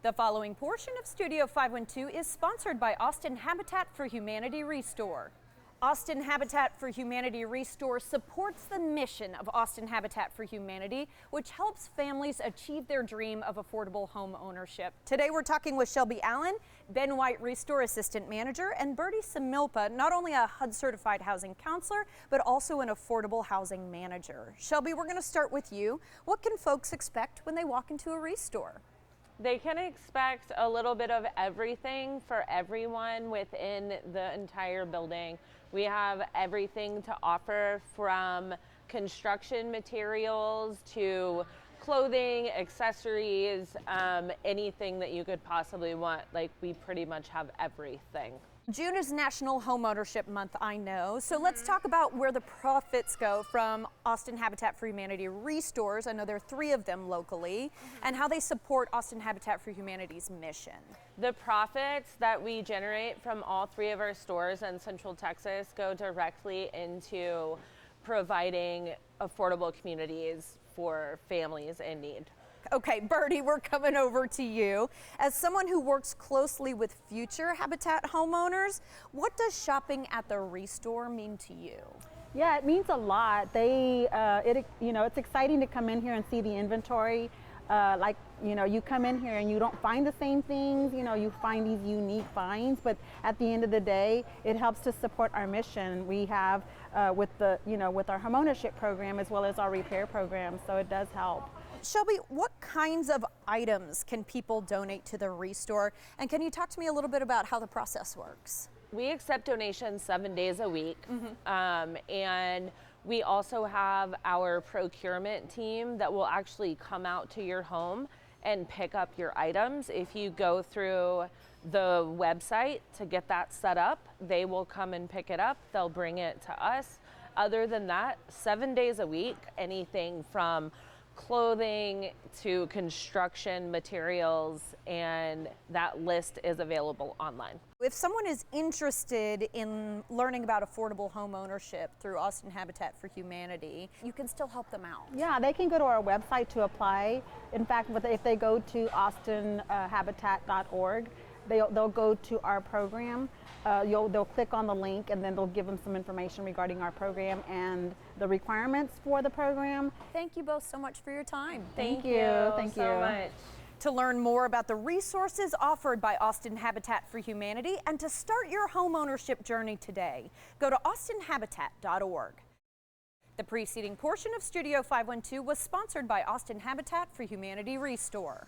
The following portion of Studio 512 is sponsored by Austin Habitat for Humanity ReStore. Austin Habitat for Humanity ReStore supports the mission of Austin Habitat for Humanity, which helps families achieve their dream of affordable home ownership. Today we're talking with Shelby Allen, Ben White ReStore Assistant Manager, and Bertie Samilpa, not only a HUD certified housing counselor, but also an affordable housing manager. Shelby, we're going to start with you. What can folks expect when they walk into a ReStore? They can expect a little bit of everything for everyone within the entire building. We have everything to offer, from construction materials to clothing, accessories, anything that you could possibly want. Like, we pretty much have everything. June is National Homeownership Month, I know. So let's talk about where the profits go from Austin Habitat for Humanity ReStores. I know there are 3 of them locally, and how they support Austin Habitat for Humanity's mission. The profits that we generate from all 3 of our stores in Central Texas go directly into providing affordable communities for families in need. Okay, Bertie, we're coming over to you. As someone who works closely with future Habitat homeowners, what does shopping at the ReStore mean to you? Yeah, it means a lot. It's exciting to come in here and see the inventory. You come in here and you don't find the same things, you find these unique finds, but at the end of the day, it helps to support our mission. We have with our homeownership program as well as our repair program, so it does help. Shelby, what kinds of items can people donate to the ReStore? And can you talk to me a little bit about how the process works? We accept donations 7 days a week. And we also have our procurement team that will actually come out to your home and pick up your items. If you go through the website to get that set up, they will come and pick it up. They'll bring it to us. Other than that, 7 days a week, anything from clothing to construction materials, and that list is available online. If someone is interested in learning about affordable home ownership through Austin Habitat for Humanity, you can still help them out. Yeah, they can go to our website to apply. In fact, if they go to austinhabitat.org, they'll go to our program. They'll click on the link, and then they'll give them some information regarding our program and the requirements for the program. Thank you both so much for your time. Thank you so much. To learn more about the resources offered by Austin Habitat for Humanity and to start your home ownership journey today, go to austinhabitat.org. The preceding portion of Studio 512 was sponsored by Austin Habitat for Humanity ReStore.